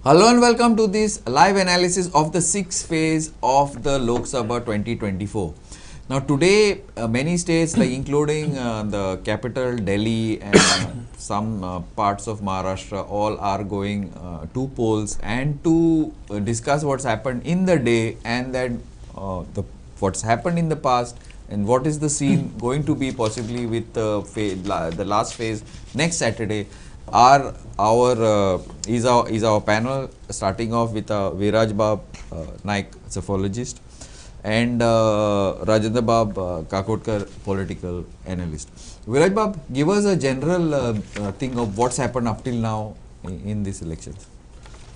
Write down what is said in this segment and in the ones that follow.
Hello and welcome to this live analysis of the sixth phase of the Lok Sabha 2024. Now today many states like including the capital Delhi and some parts of Maharashtra all are going to polls and to discuss what's happened in the day and that what's happened in the past and what is the scene going to be possibly with the last phase next Saturday. Is our panel starting off with Viraj Bab Naik, cephalogist, and Rajendra Bab Kakotkar, political analyst. Viraj Bab, give us a general thing of what's happened up till now in these elections.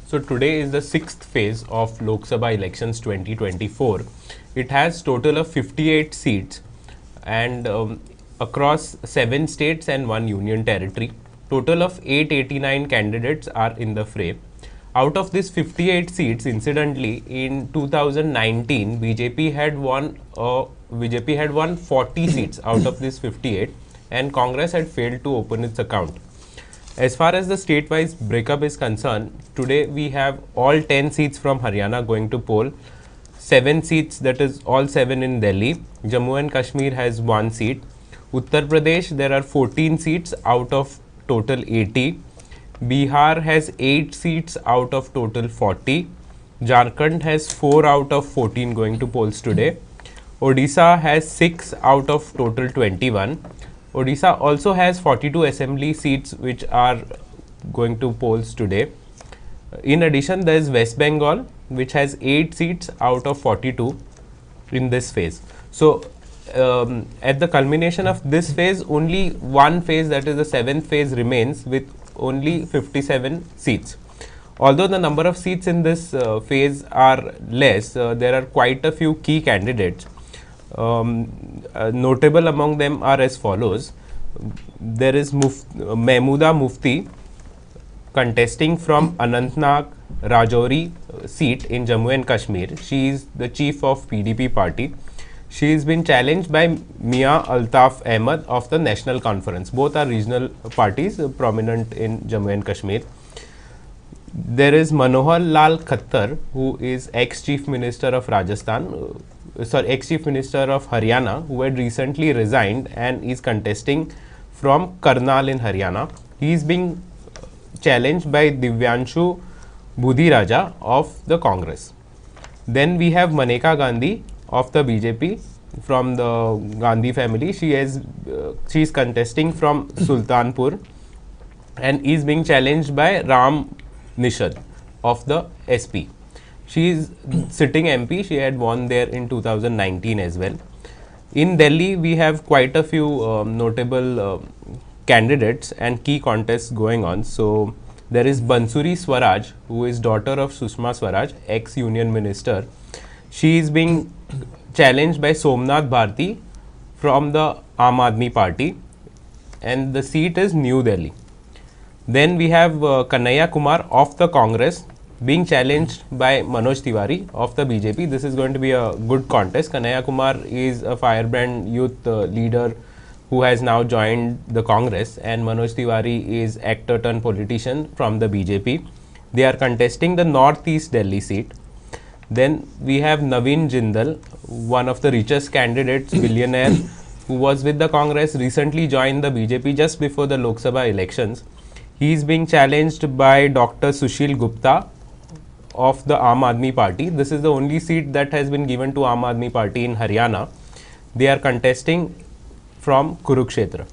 So today is the sixth phase of Lok Sabha elections 2024. It has total of 58 seats and across 7 states and 1 union territory. Total of 889 candidates are in the fray. Out of these 58 seats, incidentally, in 2019, BJP had won 40 seats out of these 58, and Congress had failed to open its account. As far as the state-wise breakup is concerned, today we have all 10 seats from Haryana going to poll, 7 seats, that is all 7 in Delhi. Jammu and Kashmir has 1 seat. Uttar Pradesh, there are 14 seats out of total 80. Bihar has 8 seats out of total 40. Jharkhand has 4 out of 14 going to polls today. Odisha has 6 out of total 21. Odisha also has 42 assembly seats which are going to polls today. In addition, there is West Bengal which has 8 seats out of 42 in this phase. So, at the culmination of this phase, only one phase, that is the 7th phase, remains with only 57 seats. Although the number of seats in this phase are less, there are quite a few key candidates. Notable among them are as follows. There is Mahmooda Mufti contesting from Anantnag Rajouri seat in Jammu and Kashmir. She is the chief of PDP party. She has been challenged by Mia Altaf Ahmed of the National Conference. Both are regional parties prominent in Jammu and Kashmir. There is Manohar Lal Khattar, who is ex-chief minister of ex-chief minister of Haryana, who had recently resigned and is contesting from Karnal in Haryana. He is being challenged by Divyanshu Budhiraja of the Congress. Then we have Maneka Gandhi of the BJP from the Gandhi family. She is contesting from Sultanpur and is being challenged by Ram Nishad of the SP. She is sitting MP. She had won there in 2019 as well. In Delhi, we have quite a few notable candidates and key contests going on. So there is Bansuri Swaraj, who is daughter of Sushma Swaraj, ex-union minister. She is being challenged by Somnath Bharti from the Aam Aadmi party, and the seat is New Delhi. Then we have Kanhaiya Kumar of the Congress being challenged by Manoj Tiwari of the BJP. This is going to be a good contest. Kanhaiya Kumar is a firebrand youth leader who has now joined the Congress, and Manoj Tiwari is actor turned politician from the BJP. They are contesting the Northeast Delhi seat. Then we have Naveen Jindal, one of the richest candidates, billionaire, who was with the Congress, recently joined the BJP just before the Lok Sabha elections. He is being challenged by Dr. Sushil Gupta of the Aam Aadmi party. This is the only seat that has been given to Aam Aadmi party in Haryana. They are contesting from Kurukshetra.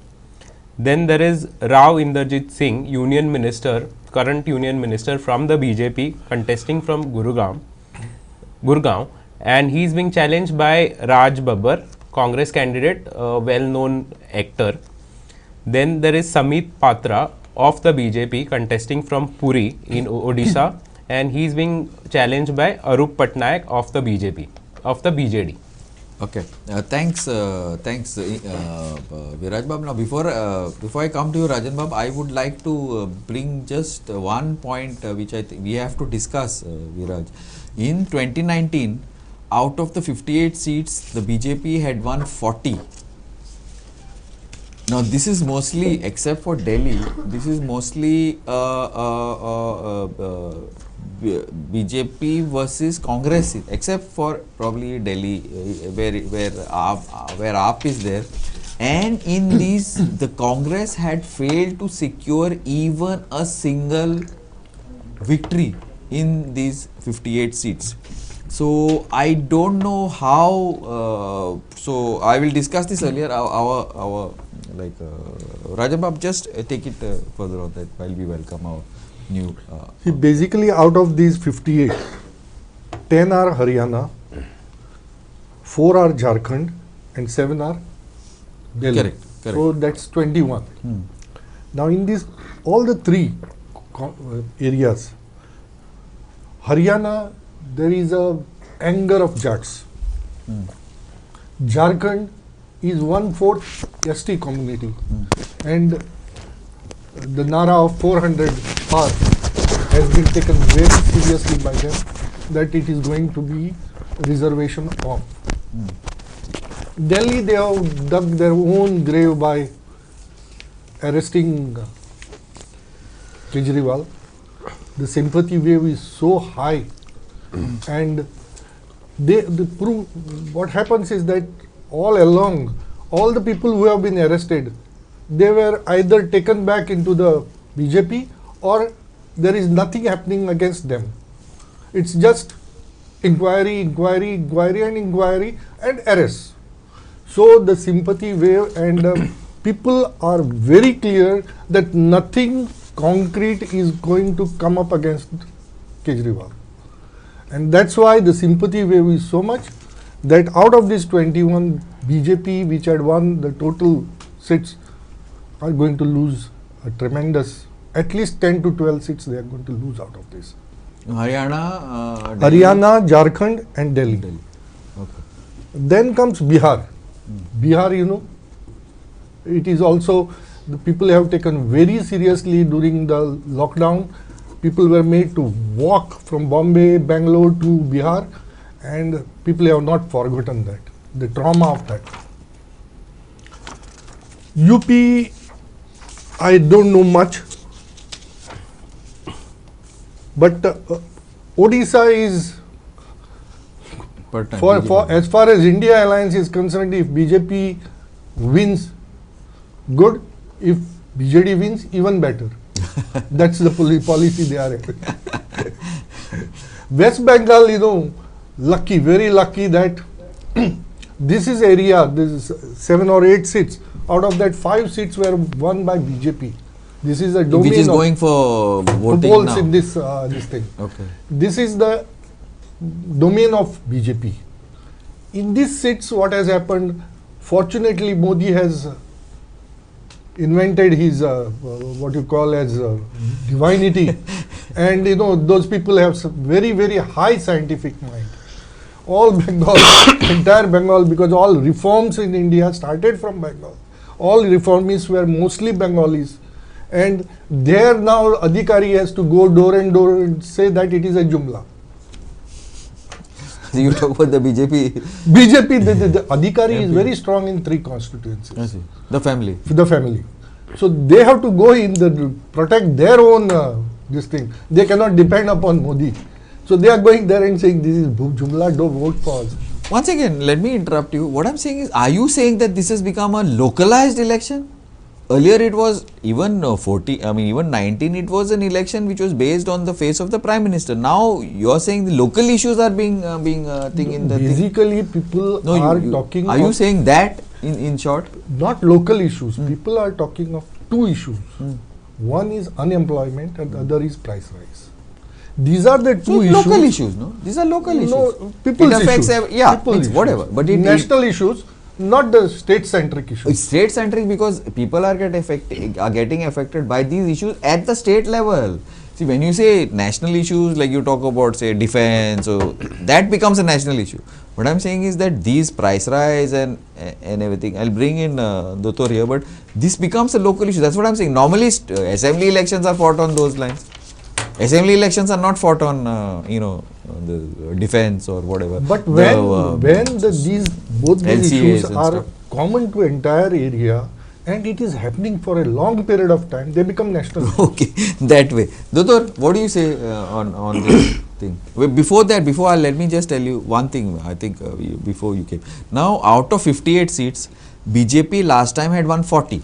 Then there is Rao Inderjit Singh, union minister, current union minister from the BJP, contesting from Gurgaon, and he is being challenged by Raj Babbar, Congress candidate, a well-known actor. Then there is Samit Patra of the BJP contesting from Puri in Odisha, and he is being challenged by Arup Patnaik of the BJP, of the BJD. Okay, thanks, Viraj Bab. Now, before I come to you, Rajan Bab, I would like to bring just one point which I think we have to discuss, Viraj. In 2019, out of the 58 seats, the BJP had won 40. Now this is mostly, except for Delhi, this is mostly BJP versus Congress, except for probably Delhi, where AAP is there. And in these, the Congress had failed to secure even a single victory in these 58 seats. So I don't know how. So I will discuss this earlier. Our Rajabab, just take it further on that while we welcome our new. See, basically, out of these 58, 10 are Haryana, 4 are Jharkhand, and 7 are Delhi. Correct. So that's 21. Now, in these, all the three areas, Haryana, there is a anger of Jats. Jharkhand is 1/4 ST community, and the Nara of 400 par has been taken very seriously by them, that it is going to be reservation off. Delhi, they have dug their own grave by arresting Kejriwal. The sympathy wave is so high, and they prove. What happens is that all along, all the people who have been arrested, they were either taken back into the BJP or there is nothing happening against them. It's just inquiry and arrests. So the sympathy wave, and people are very clear that nothing concrete is going to come up against Kejriwal. And that's why the sympathy wave is so much that out of this 21, BJP, which had won the total seats, are going to lose a tremendous, at least 10 to 12 seats they are going to lose out of this. Haryana, Haryana, Jharkhand and Delhi. Okay. Then comes Bihar. Bihar, you know, it is also, the people have taken very seriously during the lockdown. People were made to walk from Bombay, Bangalore to Bihar, and people have not forgotten that, the trauma of that. UP, I don't know much, but Odisha is, for as far as India Alliance is concerned, if BJP wins, good. If BJD wins, even better. That's the policy they are having. West Bengal, you know, lucky, very lucky that this is area, this is 7 or 8 seats. Out of that, 5 seats were won by BJP. This is a domain which is going for voting polls now. in this thing. Okay. This is the domain of BJP. In these seats, what has happened? Fortunately, Modi has invented his what you call as divinity, and you know those people have some very, very high scientific mind. All Bengal, entire Bengal, because all reforms in India started from Bengal. All reformists were mostly Bengalis, and there now Adhikari has to go door and door and say that it is a Jumla. So you talk about the BJP. BJP, the Adhikari is very strong in 3 constituencies. I see. The family. The family. So they have to go in protect their own this thing. They cannot depend upon Modi. So they are going there and saying this is Jumla, don't vote for us. Once again, let me interrupt you. What I'm saying is, are you saying that this has become a localized election? Earlier it was even 19, it was an election which was based on the face of the Prime Minister. Now you're saying the local issues are being thing in the basically thing. People are talking. Are you saying that in short? Not local issues. People are talking of 2 issues. One is unemployment and the other is price rise. These are the 2 issues. Local issues, no? These are local issues. No, people's issues. People's whatever. But national issues, not the state-centric issues. It's state-centric because people are getting affected by these issues at the state level. See, when you say national issues, like you talk about, say, defense, so that becomes a national issue. What I'm saying is that these price rise and everything, I'll bring in Dottor here, but this becomes a local issue. That's what I'm saying. Normally, assembly elections are fought on those lines. Assembly elections are not fought on, the defense or whatever. But when both these issues are common to entire area, and it is happening for a long period of time, they become national. Okay, that way. Doctor, what do you say on this thing? Before that, let me just tell you one thing. I think before you came. Now, out of 58 seats, BJP last time had won 40.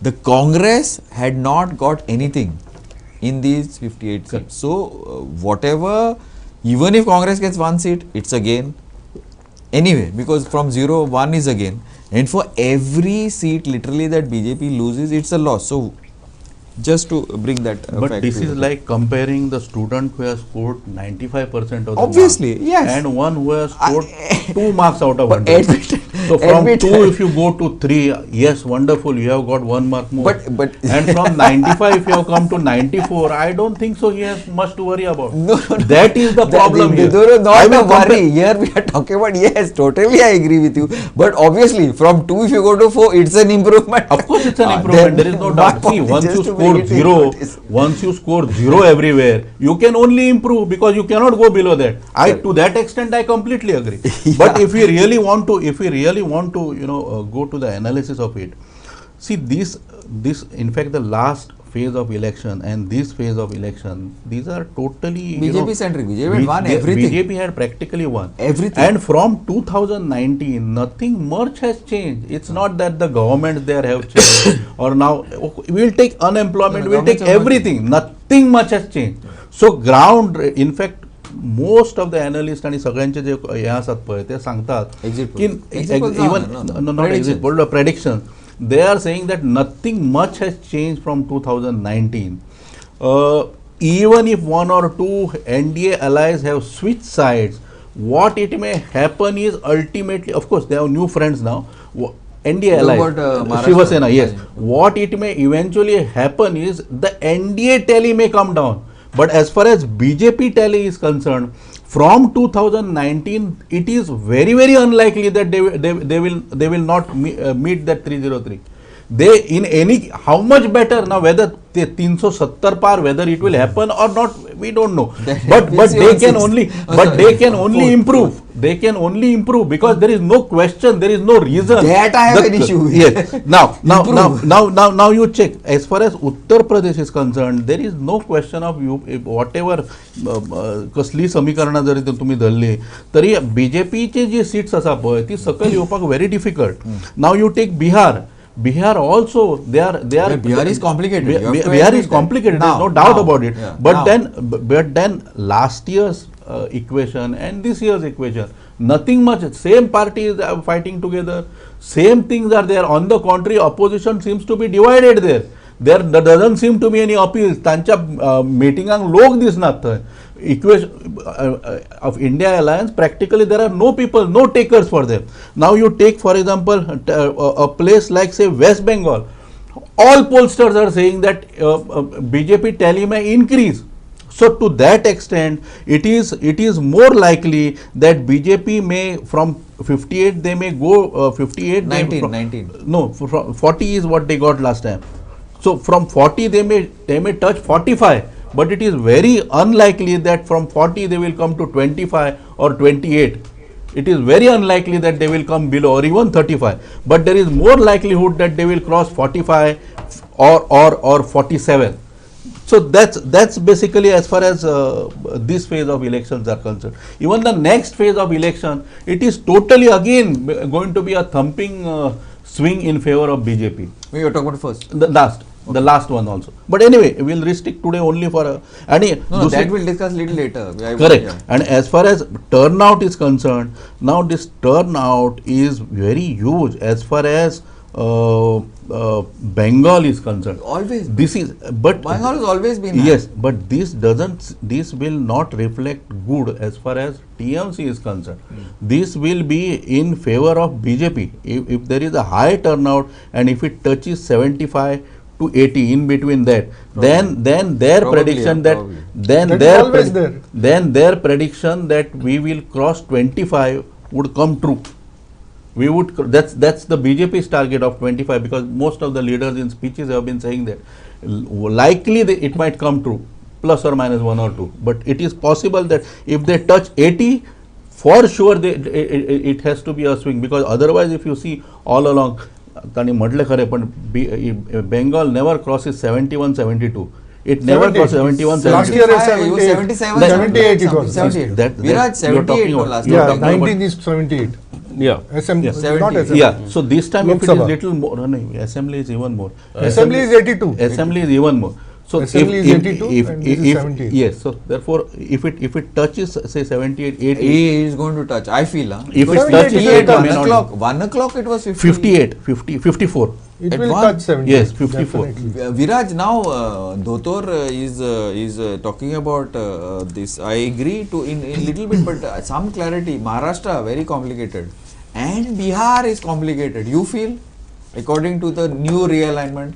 The Congress had not got anything in these 58 seats. So, whatever, even if Congress gets one seat, it's again. Anyway, because from 0, 1 is again. And for every seat literally that BJP loses, it's a loss. So, just to bring that but fact this to is the- like comparing the student who has scored 95% of the Obviously, marks yes. and one who has scored 2 marks out of But 100. admit- So from admit- 2 if you go to 3, yes, wonderful, you have got 1 mark more. But and from 95 if you have come to 94, I don't think so he has much to worry about. No. That is the problem here. Not I a will worry. Here we are talking about, yes, totally I agree with you. But obviously, from 2 if you go to 4, it's an improvement. Of course, it's an Ah, improvement. then There is no my doubt. See, point is once you just to score bring it in 0, notice. once you score 0 everywhere, you can only improve because you cannot go below that. To that extent, I completely agree. But if we really want to, go to the analysis of it, see this in fact the last phase of election and this phase of election, these are totally BJP centric. BJP had won everything. BJP had practically won Everything. and from 2019 nothing much has changed. It's not that the governments there have changed or now we'll take unemployment, No, we'll take governments have not everything, nothing much has changed. So ground, in fact most of the analysts आणि सगळ्यांचे जे हे असतात पळय ते सांगतात Exit की polls. Exit polls, no. not exit poll, the prediction, they are saying that nothing much has changed from 2019. Even if 1 or 2 NDA allies have switched sides, what it may happen is ultimately, of course they have new friends now, NDA allies, Maharashtra. Shiva Sena, yes. What it may eventually happen is the NDA tally may come down. But as far as BJP tally is concerned, from 2019, it is very, very unlikely that they will not meet that 303. They in any, how much better now, whether the 370 par, whether it will happen or not, we don't know. But they can only improve. They can only improve because there is no question, there is no reason. That I have an issue with. Yes. Now you check. As far as Uttar Pradesh is concerned, there is no question of you whatever कसली समीकरणा जरी तुम्ही धरली तरी बीजेपीचे जे seats आसा पळय ती सकयल येवपाक very difficult. Now you take Bihar also they are Bihar is complicated. You have to Bihar admit is complicated. that. There is no doubt Now. about it. Yeah. But then last year's equation and this year's equation, nothing much. Same parties are fighting together. Same things are there. On the contrary, opposition seems to be divided there. There doesn't seem to be any appeals. तांच्या meetingang लोक दिसनात थंय. Equation of India alliance, practically there are no people, no takers for them. Now you take for example a place like say West Bengal, all pollsters are saying that BJP tally may increase. So to that extent, it is more likely that BJP may from 58 they may go 58 19. No, from 40 is what they got last time. So from 40 they may touch 45. But it is very unlikely that from 40 they will come to 25 or 28. It is very unlikely that they will come below or even 35. But there is more likelihood that they will cross 45 or 47. So that's basically as far as this phase of elections are concerned. Even the next phase of election, it is totally again going to be a thumping swing in favor of BJP. We were talking about first. The last one also. But anyway, we will restrict today only for No, that we'll discuss little later. Correct. Yeah. And as far as turnout is concerned, now this turnout is very huge as far as Bengal is concerned. Always. But Bengal has always been. yes, but this will not reflect good as far as TMC is concerned. This will be in favor of BJP. If there is a high turnout and if it touches 75 to 80 in between that, then their Probably, prediction yeah, that probably. then That is their always there. then their prediction that we will cross 25 would come true. We would that's the BJP's target of 25 because most of the leaders in speeches have been saying that likely it might come true, plus or minus 1 or 2. But it is possible that if they touch 80, for sure it has to be a swing because otherwise if you see all along ताणी म्हटले खरे पण Bengal never crosses 71-72. It never crossed 71, Last year 77, 78 it was. 78. That- Viraj, that you're 78 talking no, about. last Yeah, time. 19 is 78. Yeah. Assembly, not 70. assembly. Yeah, so this time Lok if it is Sabha. little more, no, assembly is even more. Assembly is 82. Assembly is even more. So Assembly is 82 and this is 78. yes, so therefore if it touches say 78, 80, He is going to touch. I feel. If it 78, touches 78, it, may 1 not- o'clock. 1 o'clock it was 58, 50, 54. It At will one- touch 70. Yes, 54. definitely. Viraj, now Dhotor is talking about this. I agree to in little bit, but some clarity. Maharashtra very complicated, and Bihar is complicated. You feel, according to the new realignment.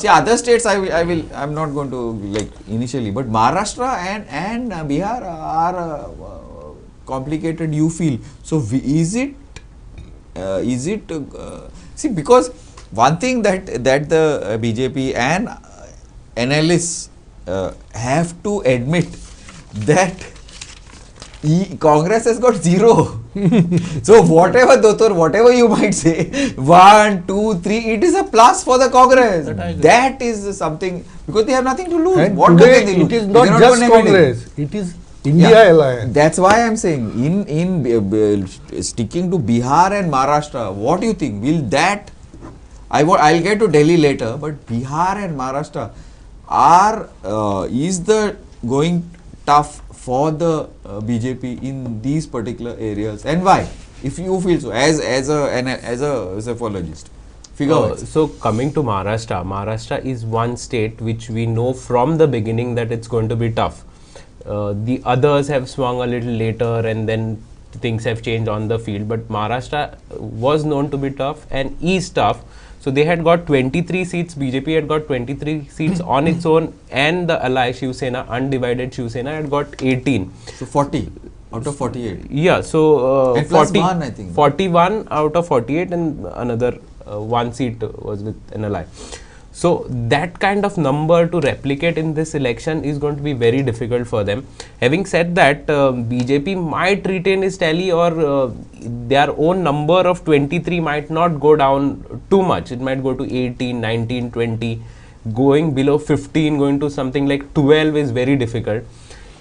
See, other states I'm not going to like initially, but Maharashtra and Bihar are complicated. You feel so? Is it? See, because one thing that the BJP and analysts have to admit that Congress has got zero. So whatever Dhotor, whatever you might say, 1, 2, 3, it is a plus for the Congress. That I agree. That is something, because they have nothing to lose. And What today can they lose? it is They not cannot just go negative. Congress, it is India Yeah. alliance. That's why I'm saying sticking to Bihar and Maharashtra, what do you think? Will that, I'll get to Delhi later, but Bihar and Maharashtra is the going tough for the BJP in these particular areas, and why? If you feel so, as a physiologist, figure out. So coming to Maharashtra is one state which we know from the beginning that it's going to be tough. The others have swung a little later and then things have changed on the field, but Maharashtra was known to be tough and is tough. So they had got 23 seats, BJP had got 23 seats on its own, and the ally Shiv Sena, undivided Shiv Sena, had got 18. So 40 out of 48. Yeah, so And plus one, I think. 41 out of 48, and another one seat was with an ally. So that kind of number to replicate in this election is going to be very difficult for them. Having said that, BJP might retain its tally, or their own number of 23 might not go down too much. It might go to 18, 19, 20. Going below 15, going to something like 12 is very difficult.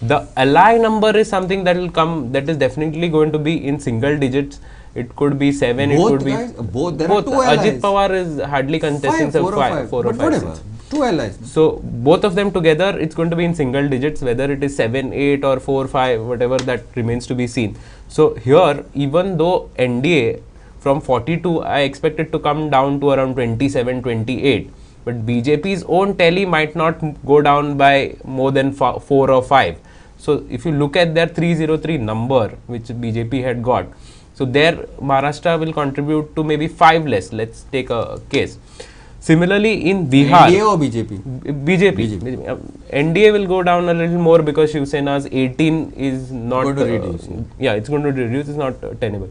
The ally number is something that will come, that is definitely going to be in single digits. It could be 7, Both it could guys, be both, there are two Ajit allies. Pawar is hardly contesting, so 4 or but 5 whatever, seats. two allies. So both of them together, it's going to be in single digits, whether it is 7, 8 or 4, 5, whatever, that remains to be seen. So here, even though NDA from 42, I expect it to come down to around 27, 28. But BJP's own tally might not go down by more than 4 or 5. So if you look at their 303 number, which BJP had got, so there Maharashtra will contribute to maybe 5 less. Let's take a case. Similarly in Bihar, NDA or BJP? BJP. NDA will go down a little more because Shiv Sena's 18 is not Going to reduce. Yeah, it's going to reduce. It's not tenable.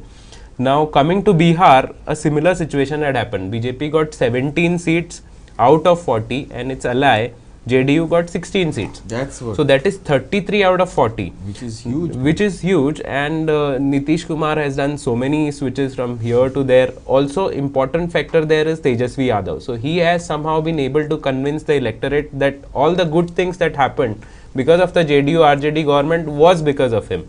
Now coming to Bihar, a similar situation had happened. BJP got 17 seats out of 40, and its ally JDU got 16 seats. That's what. So that is 33 out of 40. Which is huge. Which is huge, and Nitish Kumar has done so many switches from here to there. Also, important factor there is Tejasvi Yadav. So he has somehow been able to convince the electorate that all the good things that happened because of the JDU RJD government was because of him.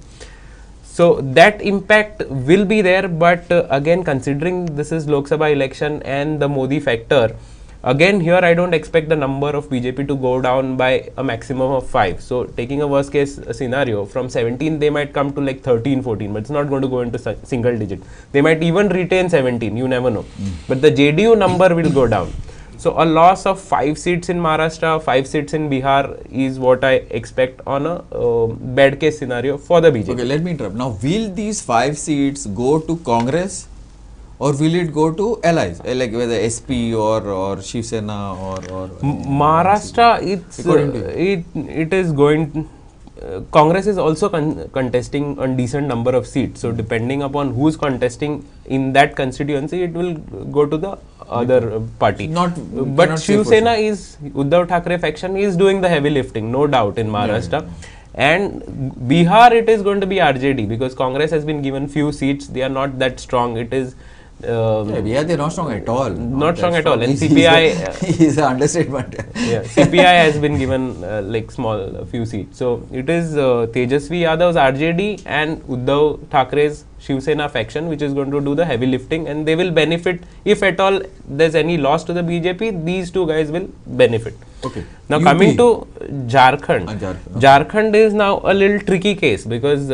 So that impact will be there, but again, considering this is Lok Sabha election and the Modi factor, again here I don't expect the number of BJP to go down by a maximum of 5. So taking a worst case scenario, from 17 they might come to like 13, 14, but it's not going to go into single digit. They might even retain 17, you never know. But the JDU number will go down. So a loss of 5 seats in Maharashtra, 5 seats in Bihar is what I expect on a bad case scenario for the BJP. Okay, let me interrupt. Now, will these 5 seats go to Congress, or will it go to allies, like whether SP or Shiv Sena or Maharashtra, it's According to it is going. Congress is also contesting a decent number of seats. So depending upon who's contesting in that constituency, it will go to the other party. But cannot say Shiv for Sena sure. is, Uddhav Thackeray faction is doing the heavy lifting, no doubt, in Maharashtra. And Bihar, it is going to be RJD, because Congress has been given few seats. They are not that strong. It is Bihar, they're not strong at all. Not strong at all. And He's CPI is an understatement. yeah, CPI has been given like a few seats. So it is Tejasvi Yadav's RJD and Uddhav Thackeray's Shiv Sena faction which is going to do the heavy lifting, and they will benefit if at all there's any loss to the BJP. These two guys will benefit. Okay. Now UP. coming to Jharkhand. Jharkhand. Jharkhand is now a little tricky case because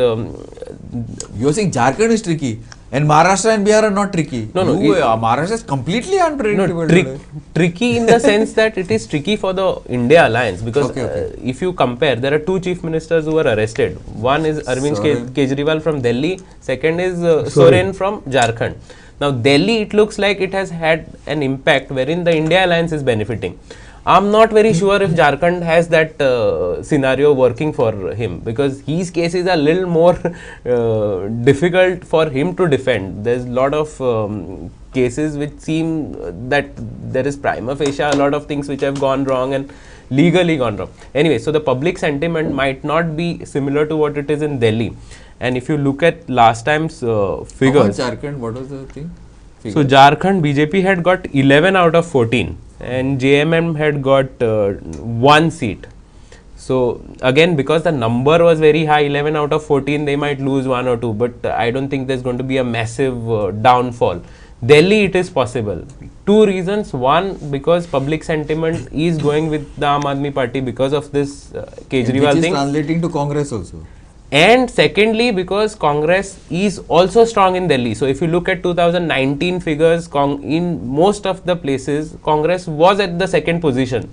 You're saying Jharkhand is tricky and Maharashtra and Bihar are not tricky. No, Maharashtra is completely unpredictable. tricky in the sense that it is tricky for the India alliance because Okay. if you compare, there are two chief ministers who were arrested. One is Arvind Kejriwal from Delhi, second is Soren from Jharkhand. Now Delhi, it looks like it has had an impact wherein the India alliance is benefiting. I'm not very sure if Jharkhand has that scenario working for him because his case is a little more difficult for him to defend. There's a lot of cases which seem that there is prima facie a lot of things which have gone wrong and legally gone wrong. Anyway, so the public sentiment might not be similar to what it is in Delhi. And if you look at last time's figures. Jharkhand, what was the thing? So Jharkhand BJP had got 11 out of 14 and JMM had got 1 seat. So again, because the number was very high, 11 out of 14, they might lose 1 or 2, but I don't think there's going to be a massive downfall. Delhi, it is possible. Two reasons. One, because public sentiment is going with the Aam Aadmi Party because of this Kejriwal which thing. is translating to Congress also. And secondly, because Congress is also strong in Delhi. So if you look at 2019 figures, in most of the places, Congress was at the second position.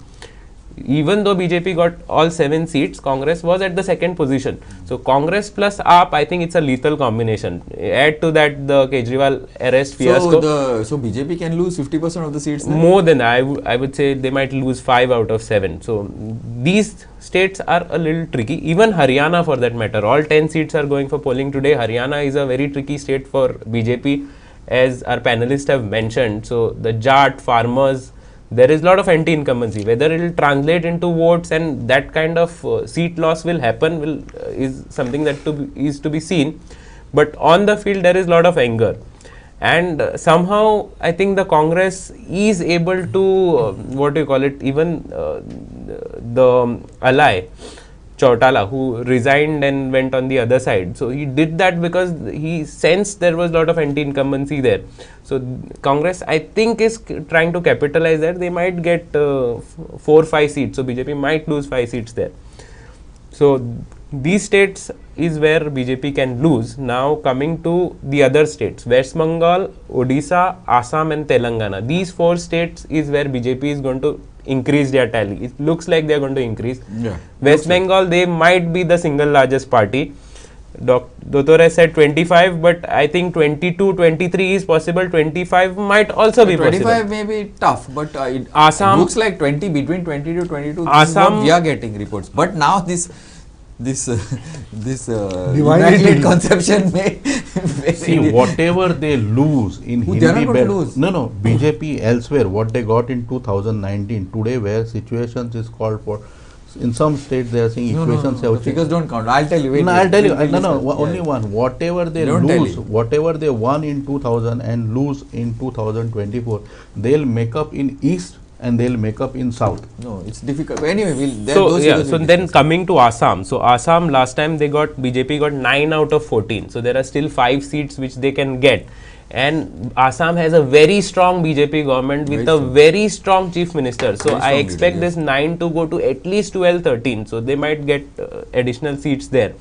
Even though BJP got all 7 seats, Congress was at the second position. So Congress plus AAP, I think it's a lethal combination. Add to that the Kejriwal arrest fiasco. So BJP can lose 50% of the seats then? More than I would say they might lose 5 out of 7. So these states are a little tricky. Even Haryana for that matter. All 10 seats are going for polling today. Haryana is a very tricky state for BJP, as our panelists have mentioned. So the Jat farmers, there is a lot of anti-incumbency. Whether it will translate into votes and that kind of seat loss will happen is something that is to be seen. But on the field there is a lot of anger. And somehow I think the Congress is able to, even the ally, Chautala, who resigned and went on the other side. So he did that because he sensed there was a lot of anti-incumbency there. So Congress, I think, is trying to capitalize that. They might get 4-5 seats. So BJP might lose 5 seats there. So these states is where BJP can lose. Now coming to the other states, West Bengal, Odisha, Assam and Telangana. These 4 states is where BJP is going to increase their tally. It looks like they are going to increase. Yeah. West Bengal, they might be the single largest party. Dr. has said 25, but I think 22, 23 is possible. 25 might also be 25 possible. may be tough, but it Assam, looks like 20, between 20 to 22. This Assam, is what we are getting reports. But now this Divided immaculate conception may See, whatever they lose in they are not Hindi going to belt, lose. no, BJP elsewhere, what they got in 2019, today where situations is called for, in some states they are saying equations the have changed. figures don't count. I'll tell you. Wait, No, I'll tell you. wait, No, listen. only one. Whatever they Don't tell lose, you. whatever they won in 2000 and lose in 2024, they'll make up in East and they'll make up in South. No, it's difficult. Anyway, so then coming to Assam. So Assam, last time BJP got 9 out of 14. So there are still 5 seats which they can get. And Assam has a very strong BJP government with a very strong chief minister. So I expect leader, this 9 to go to at least 12, 13. So they might get additional seats there.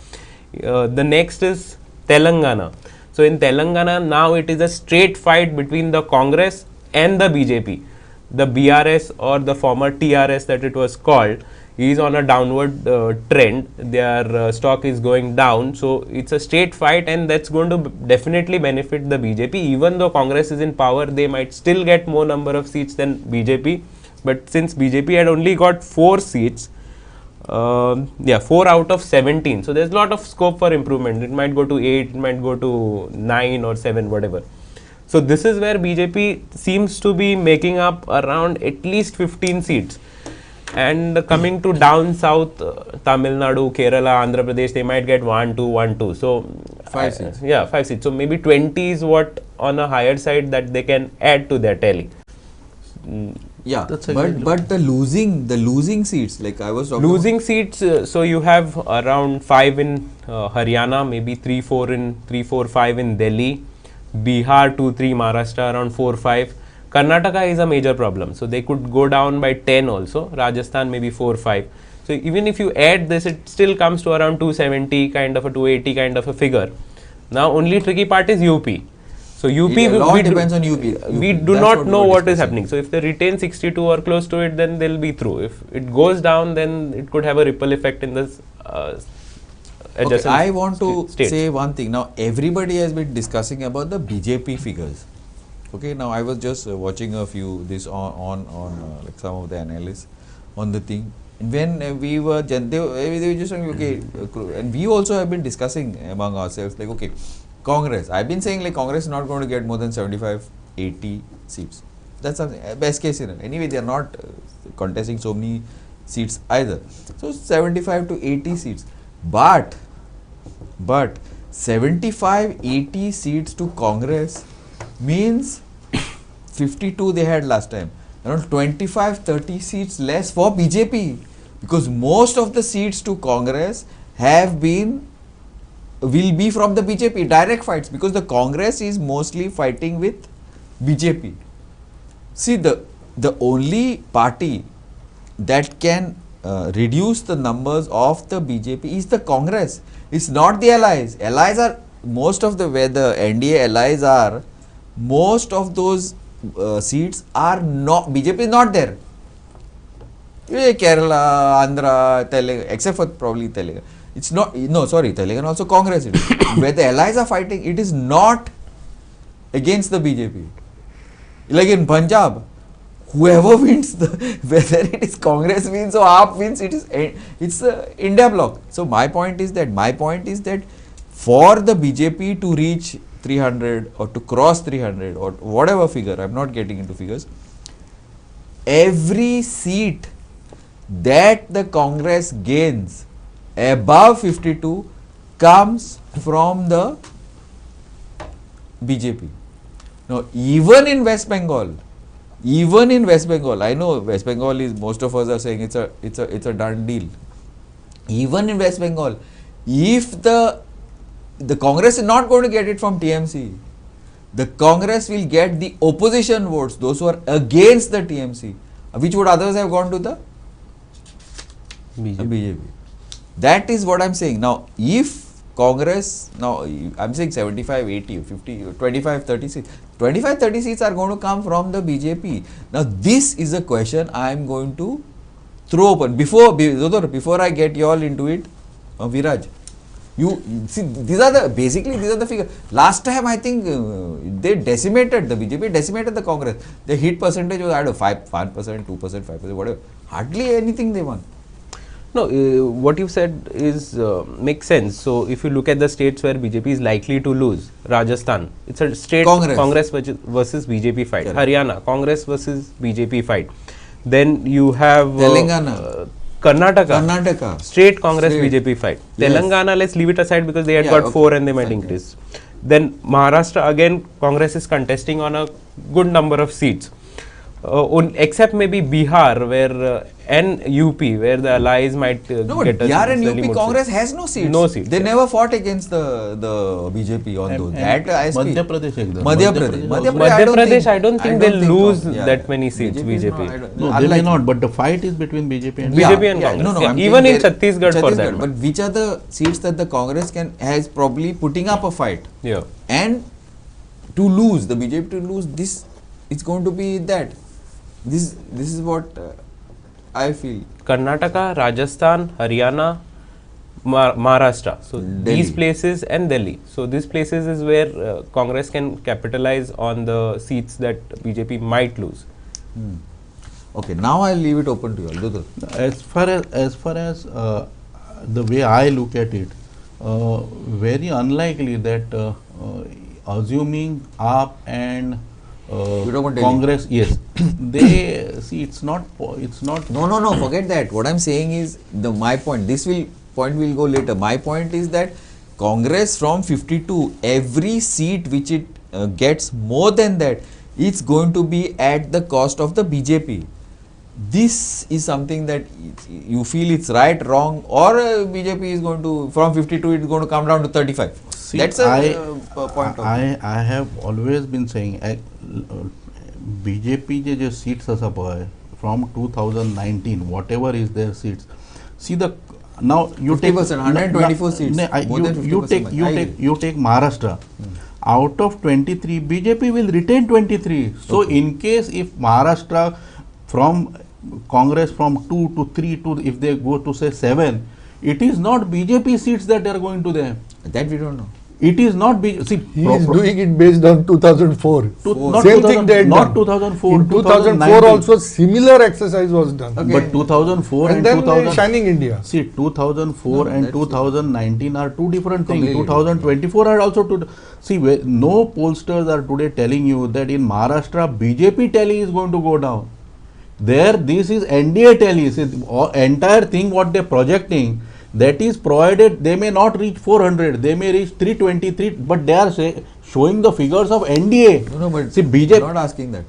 The next is Telangana. So in Telangana, now it is a straight fight between the Congress and the BJP. The BRS or the former TRS that it was called is on a downward trend. Their stock is going down. So it's a straight fight, and that's going to definitely benefit the BJP. Even though Congress is in power, they might still get more number of seats than BJP. But since BJP had only got 4 seats, 4 out of 17. So there's a lot of scope for improvement. It might go to 8, it might go to 9 or 7, whatever. So this is where BJP seems to be making up around at least 15 seats. And coming to down south, Tamil Nadu, Kerala, Andhra Pradesh, they might get 1, 2, 1, 2. So 5 seats. 5 seats. So maybe 20 is what on a higher side that they can add to their tally. Yeah, That's exactly but the losing seats, like I was talking Losing seats, so you have around 5 in Haryana, maybe 3, 4, 5 in Delhi, Bihar 2, 3, Maharashtra around 4, 5. Karnataka is a major problem, so they could go down by 10 also. Rajasthan maybe 4, 5. So even if you add this, it still comes to around 270 kind of a 280 kind of a figure. Now only tricky part is UP. So UP, It a lot depends on UP. we do That's not what know we were what is discussing. happening. So if they retain 62 or close to it, then they'll be through. If it goes down, then it could have a ripple effect in this Okay, adjacent I want to states. say one thing. Now, everybody has been discussing about the BJP figures. Okay, now I was just watching a few this on like some of the analysts on the thing. When we were they were just saying, okay, and we also have been discussing among ourselves like, okay, Congress. I've been saying like Congress is not going to get more than 75, 80 seats. That's something best case scenario. Anyway, they are not contesting so many seats either. So 75 to 80 seats. But 75, 80 seats to Congress means 52 they had last time. Around 25, 30 seats less for BJP, because most of the seats to Congress will be from the BJP, direct fights, because the Congress is mostly fighting with BJP. See, the only party that can reduce the numbers of the BJP is the Congress. It's not the allies. Allies are most of where the NDA allies are, most of those seats are not, BJP is not there. Kerala, Andhra, Telangana, except for probably Telangana. It's not, no, sorry, Telangana also Congress. It is. Where the allies are fighting, it is not against the BJP. Like in Punjab, whoever wins, whether it is Congress wins or AAP wins, it's India bloc. So my point is that for the BJP to reach 300 or to cross 300 or whatever figure, I'm not getting into figures, every seat that the Congress gains above 52 comes from the BJP. Now, even in West Bengal, I know West Bengal is, most of us are saying it's a done deal. Even in West Bengal, if the Congress is not going to get it from TMC, the Congress will get the opposition votes, those who are against the TMC, which would others have gone to the BJP. That is what I'm saying. Now, if Congress, now I'm saying 75, 80, 50, 25, 30 seats. 25, 30 seats are going to come from the BJP. Now, this is a question I am going to throw open. Before I get you all into it, Viraj, you see, these are the figures. Last time I think they decimated, the BJP decimated the Congress. The hit percentage was, I don't know, 1%, 2%, 5%, whatever. Hardly anything they won. No, what you said is makes sense. So if you look at the states where BJP is likely to lose, Rajasthan, it's a straight Congress versus BJP fight. Correct. Haryana, Congress versus BJP fight. Then you have Telangana. Karnataka, straight Congress BJP fight. Yes. Telangana, let's leave it aside because they had got 4 and they might increase. Then Maharashtra, again Congress is contesting on a good number of seats. Except maybe Bihar, where and UP, where the allies might get Bihar and UP Congress has no seats. No seats. They never fought against the BJP on those. Madhya Pradesh. Madhya Pradesh, I don't think they'll lose that many seats. BJP. No, they may not. But the fight is between BJP and Congress. Even in Chhattisgarh for that. But which are the seats that the Congress has probably putting up a fight? Yeah. And to lose, the BJP to lose, this it's going to be that. This is what I feel. Karnataka, Rajasthan, Haryana, Maharashtra. So these places and Delhi. So these places is where Congress can capitalize on the seats that BJP might lose. Okay, now I'll leave it open to you all. As far as the way I look at it, very unlikely that assuming AAP and Congress, yes, they see it's not. No. Forget that. What I'm saying is my point. Point will go later. My point is that Congress from 52, every seat which it gets more than that, it's going to be at the cost of the BJP. This is something that you feel it's right, wrong, or BJP is going to, from 52, it's going to come down to 35. See, That's a point of I have always been saying BJP जे जो seats असा पळय from 2019 whatever is their seats, see the now you 50%, take 124 seats, more than 50%. you take Maharashtra. Out of 23, BJP will retain 23. So in case if Maharashtra from Congress from 2 to 3 to if they go to say 7, it is not BJP seats that they are going to them. That we don't know. It is not see He is doing it based on 2004. not Same 2000 thing they had not done. 2004. In 2004 2019. also similar exercise was done. Okay. But 2004 And and then 2000 Shining India. see 2004 No, and that's 2019 are two different things. Completely 2024 are also two. See, no pollsters are today telling you that in Maharashtra BJP tally is going to go down. There, this is NDA tally. See, entire thing what they are projecting, that is provided they may not reach 400, they may reach 323, but they are showing the figures of NDA. No, but see, BJP. I'm not asking that.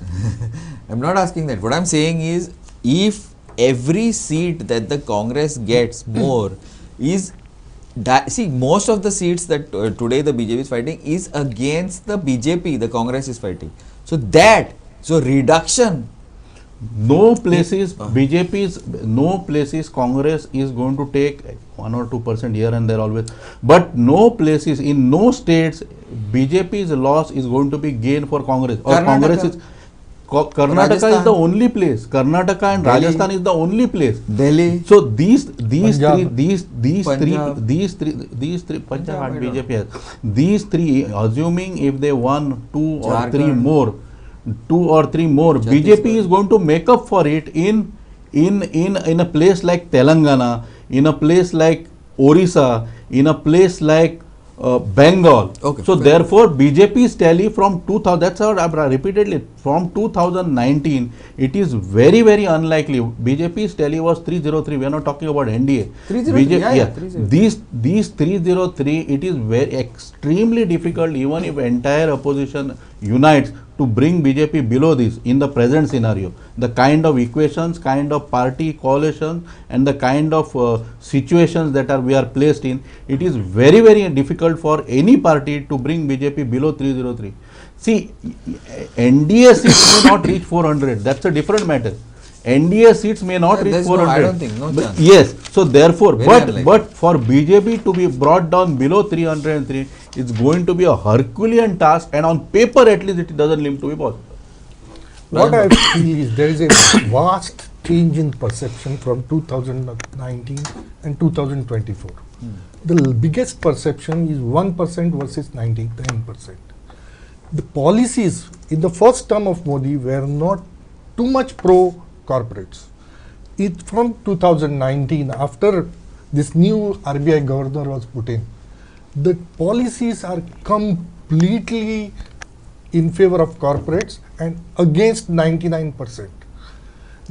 I'm not asking that. What I'm saying is, if every seat that the Congress gets more is see, most of the seats that today the BJP is fighting is against the BJP, the Congress is fighting. So reduction. No places BJP's, no places Congress is going to take 1 or 2% here and there always, but no places in no states BJP's loss is going to be gain for Congress, or Karnataka. Congress is Karnataka Rajasthan. is the only place. Karnataka and Delhi. Rajasthan is the only place. Delhi. So these Punjab. three Punjab and I don't BJP has these three, assuming if they won 2 or 3 Jharkhand. more, BJP is going to make up for it in a place like Telangana, in a place like Orissa, in a place like Bengal. Okay. So therefore BJP's tally from 2000, that's how I've repeatedly, from 2019, it is very, very unlikely. BJP's tally was 303. We are not talking about NDA. 303, yeah, 303. These 303, it is very extremely difficult, even if entire opposition unites, to bring BJP below this in the present scenario. The kind of equations, kind of party coalition, and the kind of situations that we are placed in, it is very, very difficult for any party to bring BJP below 303. See, NDA seats may not reach 400. That's a different matter. NDA seats may not reach There's 400. I don't think, no But chance. yes, so therefore, Very but unlikely. for BJP to be brought down below 303, it's going to be a Herculean task, and on paper at least it doesn't seem to be possible. What I feel is there is a vast change in perception from 2019 and 2024. The biggest perception is 1% versus 99%. The policies in the first term of Modi were not too much pro corporates. It from 2019, after this new RBI governor was put in, the policies are completely in favor of corporates and against 99%.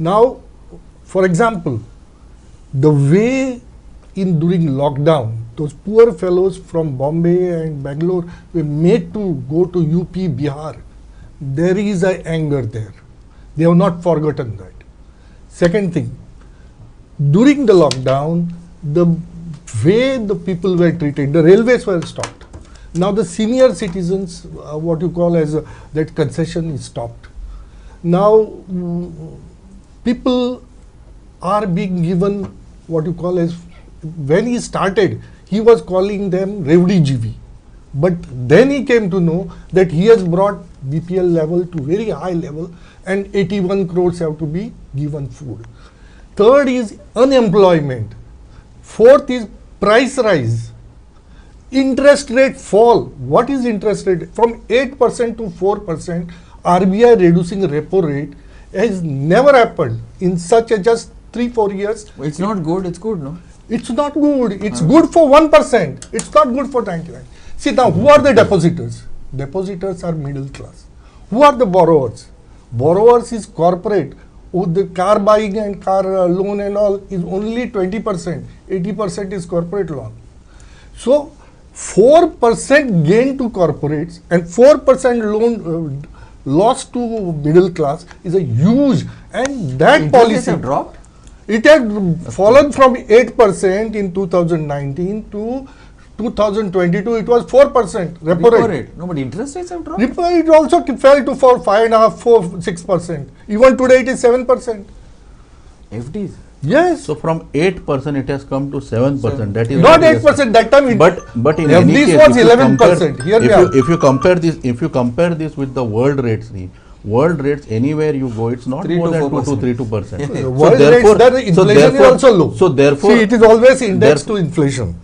Now, for example, the way in during lockdown, those poor fellows from Bombay and Bangalore were made to go to UP, Bihar. There is an anger there. They have not forgotten that. Second thing, during the lockdown, the way the people were treated, the railways were stopped. Now the senior citizens, what you call as that concession is stopped. Now people are being given what you call as, when he started, he was calling them Revdi GV. But then he came to know that he has brought BPL level to very high level and 81 crores have to be given food. Third is unemployment. Fourth is price rise. Interest rate fall. What is interest rate? From 8% to 4%, RBI reducing repo rate has never happened in such a just 3-4 years. It's not good, it's good, no? It's not good. It's good for 1%. It's not good for 99%. See now, who are the depositors? Depositors are middle class. Who are the borrowers? Borrowers is corporate. Oh, the car buying and car loan and all is only 20%. 80% is corporate loan. So, 4% gain to corporates and 4% loan loss to middle class is a huge, and that Interest rates policy have dropped. it had fallen from 8% in 2019 to 2022. It was 4% repo rate. No, but interest rates have dropped. Repo rate also fell to 5.5%, 6%. Even today it is 7%. FDs. Yes. So from 8% it has come to 7%. That is Not what is- 8%. That time it But in any FDs case, was if you 11%. Here we are. if you compare this with the world rates, world rates anywhere you go, it's not 3 more to than 2 to 4%. 3-2%. The world rates, there the inflation is also low. So therefore, see, it is always indexed to therefore- inflation.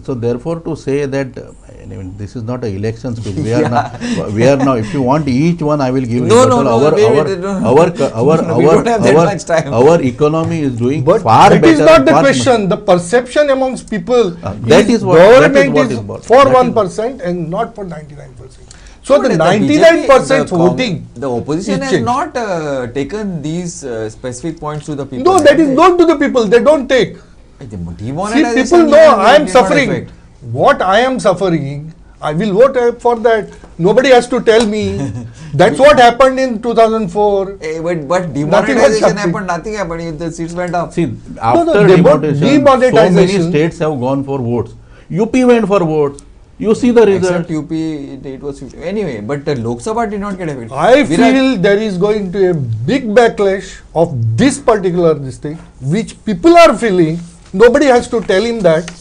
so therefore to say that I mean, this is not an election speech. We are now. If you want each one, I will give. No, rebuttal. no, Our we don't have that much time. our economy is doing But far it better. is not the far question. The perception amongst people that is what- that is government what is is what- for that is- 1% and not for 99%. So No, the BJP 99% the voting. The opposition is has changed. not taken these specific points to the people. No, that is known to the people. They don't take. See, Demonetization. people know even I am did not suffering. affect. What I am suffering, I will vote for that. Nobody has to tell me. That's what happened in 2004. But demonetization happened, nothing happened. The seats went up. See, after no, demonetization, so many demonetization- states have gone for votes. UP went for votes. You see the result. Except UP, it was 50. Anyway, but Lok Sabha did not get affected. I Virat- feel there is going to be a big backlash of this particular this thing, which people are feeling. Nobody has to tell him that.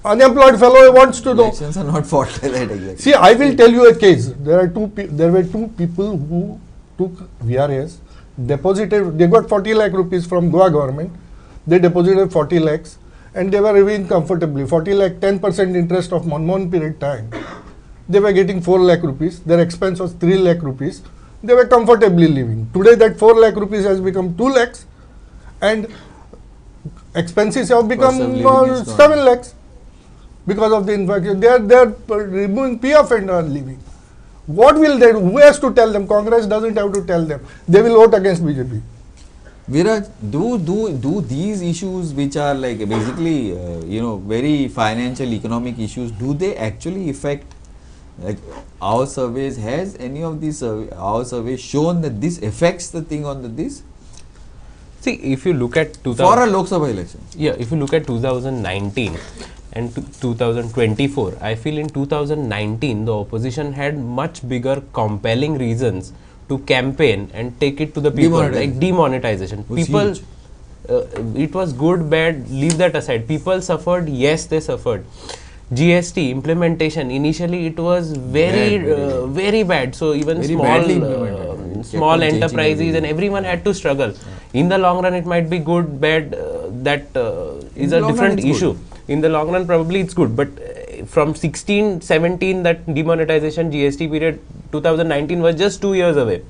Unemployed fellow wants to know. Elections are not fought like that exactly. See, I will tell you a case. There were two people who took VRS, deposited. They got 40 lakh rupees from Goa government. They deposited 40 lakhs, and they were living comfortably. 40 lakh, 10% interest of one period time. They were getting 4 lakh rupees. Their expense was 3 lakh rupees. They were comfortably living. Today, that 4 lakh rupees has become 2 lakhs, and expenses have become Cost of living is gone. 7 lakhs. Because of the inflation, they are removing PF and are leaving. What will they do? Who has to tell them? Congress doesn't have to tell them. They will vote against BJP. Viraj, do these issues which are like basically very financial economic issues, do they actually affect like our surveys? Has any of these our surveys shown that this affects the thing on this See, if you look at for a Lok Sabha election? Yeah, if you look at 2019 and 2024, I feel in 2019 the opposition had much bigger compelling reasons to campaign and take it to the people, like demonetization. Was People, huge. it was good, bad, leave that aside. People suffered, yes, they suffered. GST implementation, initially it was very bad. So even Very badly implemented. Kept small on changing enterprises every and day. everyone had to struggle. In the long run, it might be good, bad. That is the a long run, different it's good. issue. In the long run, probably it's good, but from 16, 17, that demonetization GST period, 2019 was just 2 years away.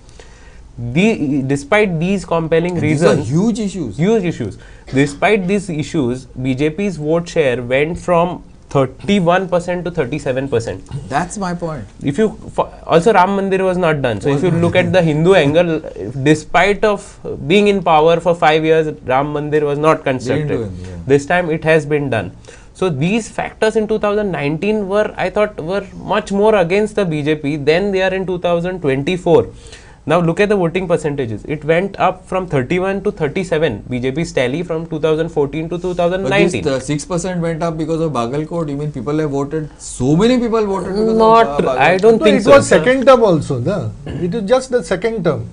Despite these compelling And reasons, these are huge issues. huge issues. Despite these issues, BJP's vote share went from 31% to 37%. That's my point. If you also Ram Mandir was not done. So if you look at the Hindu angle, despite of being in power for 5 years, Ram Mandir was not constructed. do it, yeah. This time it has been done. So these factors in 2019 I thought were much more against the BJP than they are in 2024. Now look at the voting percentages. It went up from 31 to 37. BJP's tally from 2014 to But 2019. this 6% went up because of Bagalkot. You mean people have voted? So many people voted because Not, of Bagalkot. I don't No, think it so. was second term also. No? It is just the second term.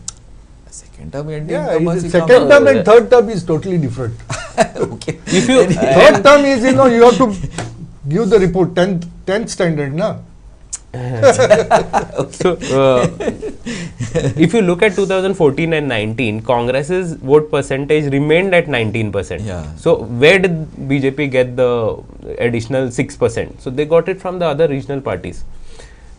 Second term ending. Yeah, Kama it is si second kama. term and third term is totally different. Okay. If you Third term is, you have to give the report 10th standard, na? So, if you look at 2014 and 19, Congress's vote percentage remained at 19%. Yeah. So, where did BJP get the additional 6%? So, they got it from the other regional parties.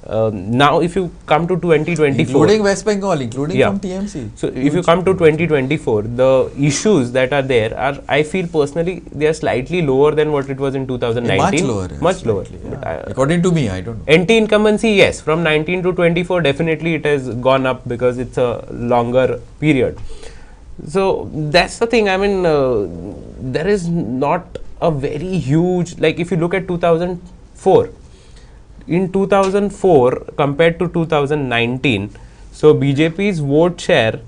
Now, if you come to 2024, Including West Bengal, including Yeah. from TMC. so if you come to 2024, the issues that are there are, I feel personally, they are slightly lower than what it was in 2019. Much lower. Much lower. slightly, But yeah. According to me, I don't know. NT incumbency, yes, from 19 to 24, definitely it has gone up because it's a longer period. So that's the thing. I mean, there is not a very huge, like if you look at 2004, in 2004 compared to 2019, so BJP's vote share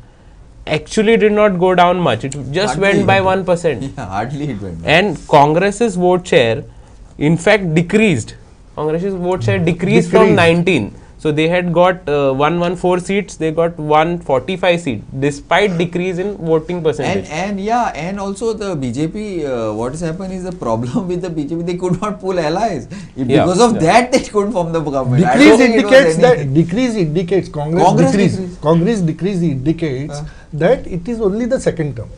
actually did not go down much. It just Hardly went by it went. 1%. Yeah, hardly it went. And Congress's vote share, in fact, decreased. Congress's vote share decreased from Decreased. 19. So they had got 114 seats, they got 145 seats, despite decrease in voting percentage. And also the BJP, what has happened is the problem with the BJP, they could not pull allies. Because of that, they couldn't form the government. I don't Decrease think it was indicates Congress decrease. Congress decrease indicates that it is only the second term.